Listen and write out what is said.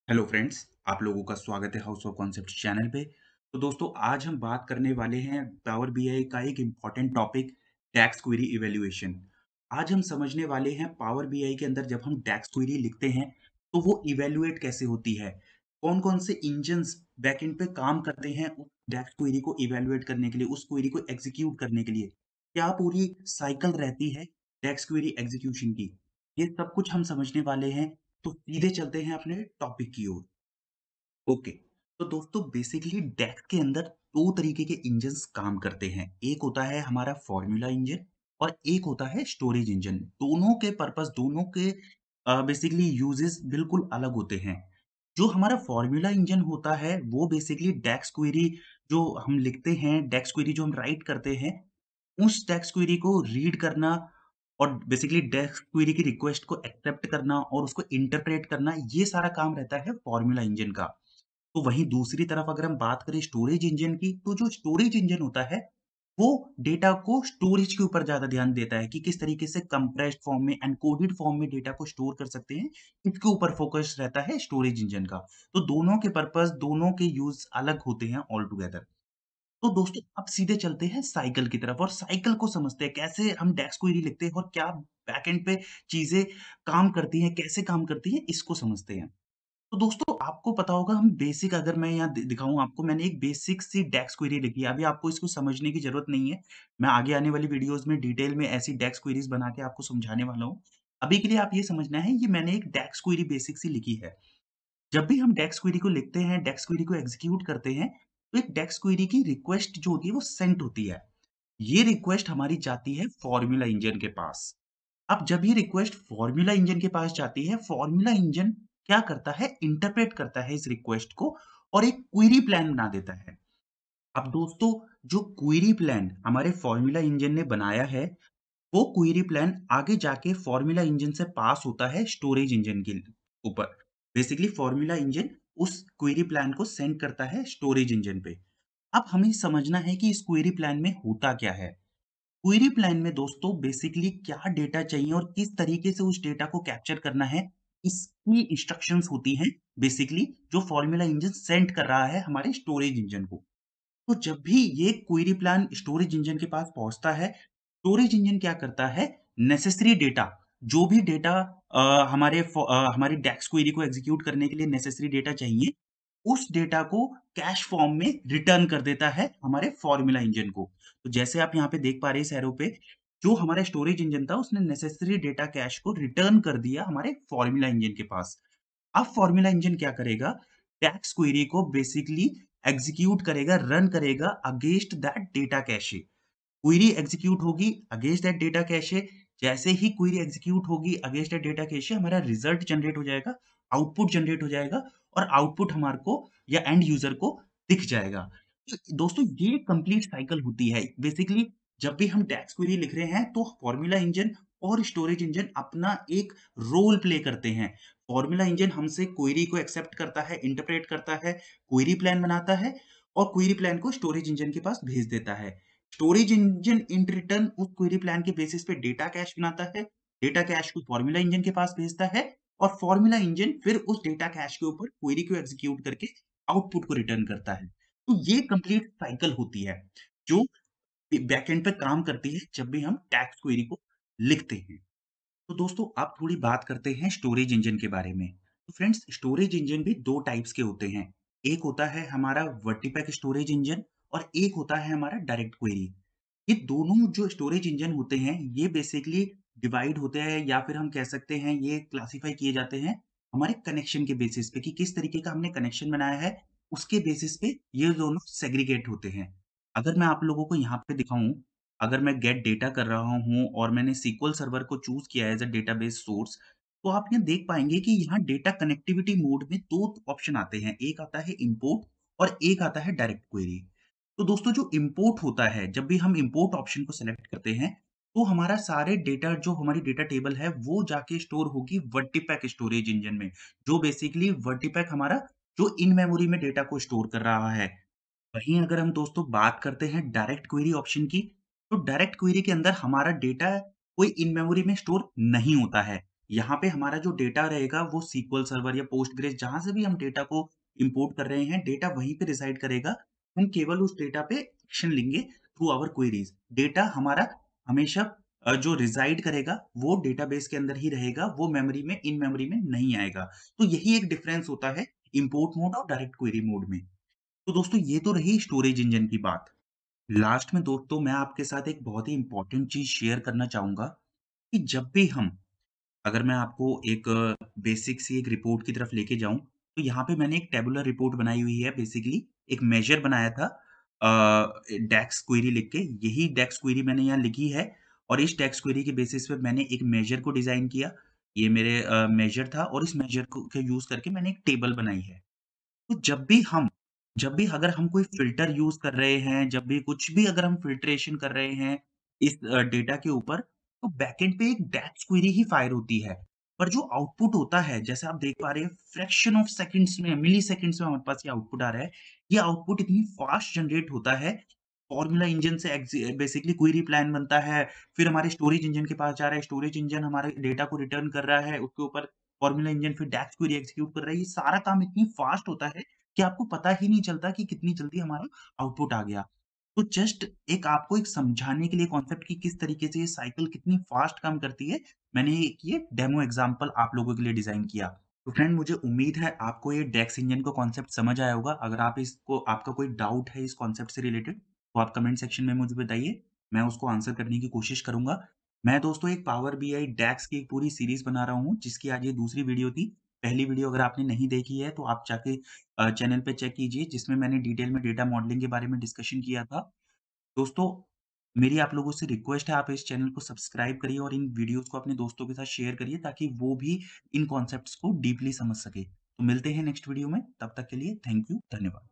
Hello friends, आप लोगों का स्वागत है हाउस ऑफ कॉन्सेप्ट चैनल पे। तो दोस्तों आज हम बात करने वाले हैं पावर बीआई का एक इम्पॉर्टेंट टॉपिक डैक्स क्वेरी इवैल्यूएशन। आज हम समझने वाले हैं पावर बीआई के अंदर जब हम डैक्स क्वेरी लिखते हैं तो वो इवैल्यूएट कैसे होती है। कौन-कौन से इंजन्स बैकएंड पे काम करते हैं उस डैक्स क्वेरी को इवैल्यूएट करने के लिए, उस क्वेरी को एग्जीक्यूट करने के लिए। क्या पूरी साइकिल रहती है डैक्स क्वेरी एग्जीक्यूशन की। ये सब कुछ हम समझने वाले हैं। तो सीधे चलते हैं अपने टॉपिक की ओर। ओके, तो दोस्तों बेसिकली डेक्स के अंदर 2 तरीके के इंजन्स काम करते हैं। एक होता है हमारा फ़ॉर्मूला इंजन और एक होता है स्टोरेज इंजन। दोनों के पर्पस, दोनों के बेसिकली यूजेस बिल्कुल अलग होते हैं। जो हमारा फ़ॉर्मूला इंजन होता है, वो बेसिकली डेक्स क्वेरी जो हम लिखते हैं, डेक्स क्वेरी जो हम राइट करते हैं, उस डेक्स क्वेरी को रीड करना और बेसिकली डेक्स क्वेरी की रिक्वेस्ट को एक्सेप्ट करना और उसको इंटरप्रेट करना, ये सारा काम रहता है फ़ॉर्मूला इंजन का। तो वहीं दूसरी तरफ अगर हम बात करें स्टोरेज इंजन की, तो जो स्टोरेज इंजन होता है, वो डेटा को स्टोरेज के ऊपर ज़्यादा ध्यान देता है कि किस तरीके से कंप्रेस्ड फॉर्म में, एन्कोडेड फॉर्म में डेटा को स्टोर कर सकते हैं, इसके ऊपर फ़ोकस रहता है स्टोरेज इंजन का। तो दोनों के पर्पस, दोनों के यूज़ अलग होते हैं ऑल टुगेदर। तो दोस्तों अब सीधे चलते हैं साइकिल की तरफ और साइकिल को समझते हैं, कैसे हम डेक्स क्वेरी लिखते हैं और क्या बैकएंड पे चीज़ें काम करती हैं, कैसे काम करती हैं, इसको समझते हैं। तो दोस्तों आपको पता होगा, हम बेसिक अगर मैं यहाँ दिखाऊँ आपको, मैंने एक बेसिक सी डेक्स क्वेरी लिखी है। अभी आपको इसको समझने की ज़रूरत नहीं है। मैं आगे आने वाली वीडियोज़ में डिटेल में ऐसी डेक्स क्वेरीज़ बना के आपको समझाने वाला हूँ। अभी के लिए आप ये समझना है, ये मैंने एक डेक्स क्वेरी बेसिक सी लिखी है। जब भी हम डेक्स क्वेरी को लिखते हैं, डेक्स क्वेरी को एग्ज़ीक्यूट करते हैं, तो एक डेक्स क्वेरी की रिक्वेस्ट जो होती है वो सेंड होती है। ये रिक्वेस्ट हमारी जाती है फ़ॉर्मूला इंजन के पास। अब जब ये रिक्वेस्ट फ़ॉर्मूला इंजन के पास जाती है, फ़ॉर्मूला इंजन क्या करता है, इंटरप्रेट करता है इस रिक्वेस्ट को और एक क्वेरी प्लान बना देता है। अब दोस्तों जो क्वेरी प्लान हमारे फ़ॉर्मूला इंजन ने बनाया है, वो क्वेरी प्लान आगे जाके फ़ॉर्मूला इंजन से पास होता है स्टोरेज इंजन के ऊपर। बेसिकली फ़ॉर्मूला इंजन उस क्वेरी प्लान को सेंड करता है स्टोरेज इंजन पे। अब हमें समझना है कि इस क्वेरी प्लान में होता क्या है। क्वेरी प्लान में दोस्तों बेसिकली क्या डेटा चाहिए और किस तरीके से उस डेटा को कैप्चर करना है, इसकी इंस्ट्रक्शंस होती हैं बेसिकली, जो फ़ॉर्मूला इंजन सेंड कर रहा है हमारे स्टोरेज इंजन को। तो जब भी ये क्वेरी प्लान स्टोरेज इंजन के पास पहुँचता है, स्टोरेज इंजन क्या करता है, नेसेसरी डेटा, जो भी डेटा हमारी डेक्स क्वेरी को एग्ज़ीक्यूट करने के लिए नेसेसरी डेटा चाहिए, उस डेटा को कैश फॉर्म में रिटर्न कर देता है हमारे फ़ॉर्मूला इंजन को। तो जैसे आप यहाँ पे देख पा रहे हैं इस एरो पे, जो हमारा स्टोरेज इंजन था, उसने नेसेसरी डेटा कैश को रिटर्न कर दिया हमारे फ़ॉर्मूला इंजन के पास। अब फ़ॉर्मूला इंजन क्या करेगा, टैक्स क्वेरी को बेसिकली एग्ज़ीक्यूट करेगा, रन करेगा against that data cache. Query execute होगी अगेंस्ट दैट डेटा कैशे। जैसे ही क्वेरी एग्ज़ीक्यूट होगी अगेंस्ट दैट डेटा कैशे, हमारा रिज़ल्ट जनरेट हो जाएगा, आउटपुट जनरेट हो जाएगा और आउटपुट हमारे को या एंड यूज़र को दिख जाएगा। तो दोस्तों ये कंप्लीट साइकिल होती है। बेसिकली जब भी हम डेक्स क्वेरी लिख रहे हैं तो फ़ॉर्मूला इंजन और स्टोरेज इंजन अपना एक रोल प्ले करते हैं। फ़ॉर्मूला इंजन हमसे क्वेरी को एक्सेप्ट करता है, इंटरप्रेट करता है, क्वेरी प्लान बनाता है और क्वेरी प्लान को स्टोरेज इंजन के पास भेज देता है। स्टोरेज इंजन इन रिटर्न उस क्वेरी प्लान के बेसिस पे डेटा कैश बनाता है, डेटा कैश को फ़ॉर्मूला इंजन के पास भेजता है और फ़ॉर्मूला इंजन फिर उस डेटा कैश के ऊपर क्वेरी को एग्ज़ीक्यूट करके आउटपुट को रिटर्न करता है। तो ये कंप्लीट साइकिल होती है, जो बैकएंड पे काम करती है जब भी हम टैक्स क्वेरी को लिखते हैं। तो दोस्तों अब थोड़ी बात करते हैं स्टोरेज इंजन के बारे में। तो फ्रेंड्स स्टोरेज इंजन भी 2 टाइप्स के होते हैं। एक होता है हमारा वर्टीपैक स्टोरेज इंजन और एक होता है हमारा डायरेक्ट क्वेरी। ये दोनों जो स्टोरेज इंजन होते हैं, ये बेसिकली डिवाइड होते हैं या फिर हम कह सकते हैं ये क्लासिफाई किए जाते हैं हमारे कनेक्शन के बेसिस पे कि किस तरीके का हमने कनेक्शन बनाया है, उसके बेसिस पे ये दोनों सेग्रीगेट होते हैं। अगर मैं आप लोगों को यहाँ पे दिखाऊँ, अगर मैं गेट डेटा कर रहा हूँ और मैंने SQL सर्वर को चूज़ किया है एज़ अ डेटाबेस सोर्स, तो आप यहाँ देख पाएँगे कि यहाँ डेटा कनेक्टिविटी मोड में 2 ऑप्शन आते हैं। एक आता है इम्पोर्ट और एक आता है डायरेक्ट क्वेरी। तो दोस्तों जो इम्पोर्ट होता है, जब भी हम इम्पोर्ट ऑप्शन को सेलेक्ट करते हैं, तो हमारा सारे डेटा जो हमारी डेटा टेबल है, वो जाके स्टोर होगी वर्टीपैक स्टोरेज इंजन में, जो बेसिकली वर्टीपैक हमारा जो इन मेमोरी में डेटा को स्टोर कर रहा है। वहीं अगर हम दोस्तों बात करते हैं डायरेक्ट क्वेरी ऑप्शन की, तो डायरेक्ट क्वेरी के अंदर हमारा डेटा कोई इन मेमोरी में स्टोर नहीं होता है। यहाँ पे हमारा जो डेटा रहेगा वो SQL सर्वर या पोस्टग्रेस जहाँ से भी हम डेटा को इम्पोर्ट कर रहे हैं, डेटा वहीं पे रिसाइड करेगा। हम केवल उस डेटा पे एक्शन लेंगे थ्रू आवर क्वेरीज़। डेटा हमारा हमेशा जो रिसाइड करेगा वो डेटाबेस के अंदर ही रहेगा, वो मेमोरी में इन मेमोरी में नहीं आएगा। तो यही एक डिफरेंस होता है इम्पोर्ट मोड और डायरेक्ट क्वेरी मोड में। तो दोस्तों ये तो रही स्टोरेज इंजन की बात। लास्ट में दोस्तों मैं आपके साथ एक बहुत ही इम्पोर्टेंट चीज़ शेयर करना चाहूँगा कि जब भी हम अगर मैं आपको एक बेसिक सी एक रिपोर्ट की तरफ लेके जाऊँ, तो यहाँ पे मैंने एक टेबुलर रिपोर्ट बनाई हुई है बेसिकली एक मेजर बनाया था डेक्स क्वेरी लिख के, यही डेक्स क्वेरी मैंने यहाँ लिखी है और इस डेक्स क्वेरी के बेसिस पे मैंने एक मेजर को डिज़ाइन किया। ये मेरे मेजर था और इस मेजर को के यूज़ करके मैंने एक टेबल बनाई है। तो जब भी अगर हम कोई फ़िल्टर यूज़ कर रहे हैं, जब भी कुछ भी अगर हम फ़िल्ट्रेशन कर रहे हैं इस डेटा के ऊपर, तो बैकएंड पे एक डेक्स क्वेरी ही फायर होती है। पर जो आउटपुट होता है, जैसे आप देख पा रहे हैं फ्रैक्शन ऑफ सेकंड्स में, मिलीसेकंड्स में हमारे पास ये आउटपुट आ रहा है। ये आउटपुट इतनी फ़ास्ट जनरेट होता है, फ़ॉर्मूला इंजन से बेसिकली क्वेरी प्लान बनता है, फिर हमारे स्टोरेज इंजन के पास जा रहा है, स्टोरेज इंजन हमारे डेटा को रिटर्न कर रहा है, उसके ऊपर फ़ॉर्मूला इंजन फिर डेक्स क्वेरी एग्ज़ीक्यूट कर रहा है। ये सारा काम इतनी फ़ास्ट होता है कि आपको पता ही नहीं चलता कि कितनी जल्दी हमारा आउटपुट आ गया। तो जस्ट एक आपको एक समझाने के लिए कॉन्सेप्ट कि किस तरीके से ये साइकिल कितनी फ़ास्ट काम करती है, मैंने एक ये डेमो एग्ज़ाम्पल आप लोगों के लिए डिज़ाइन किया। तो फ्रेंड मुझे उम्मीद है आपको ये डेक्स इंजन का कॉन्सेप्ट समझ आया होगा। अगर आप इसको आपका कोई डाउट है इस कॉन्सेप्ट से रिलेटेड, तो आप कमेंट सेक्शन में मुझे बताइए, मैं उसको आंसर करने की कोशिश करूँगा। मैं दोस्तों एक पावर बीआई डेक्स की एक पूरी सीरीज़ बना रहा हूँ, जिसकी आज ये दूसरी वीडियो थी। पहली वीडियो अगर आपने नहीं देखी है, तो आप जाके चैनल पे चेक कीजिए, जिसमें मैंने डिटेल में डेटा मॉडलिंग के बारे में डिस्कशन किया था। दोस्तों, मेरी आप लोगों से रिक्वेस्ट है आप इस चैनल को सब्सक्राइब करिए और इन वीडियोज़ को अपने दोस्तों के साथ शेयर करिए ताकि वो भी इन कॉन्सेप्ट्स को डीपली समझ सकें। तो मिलते हैं नेक्स्ट वीडियो में, तब तक के लिए थैंक यू, धन्यवाद।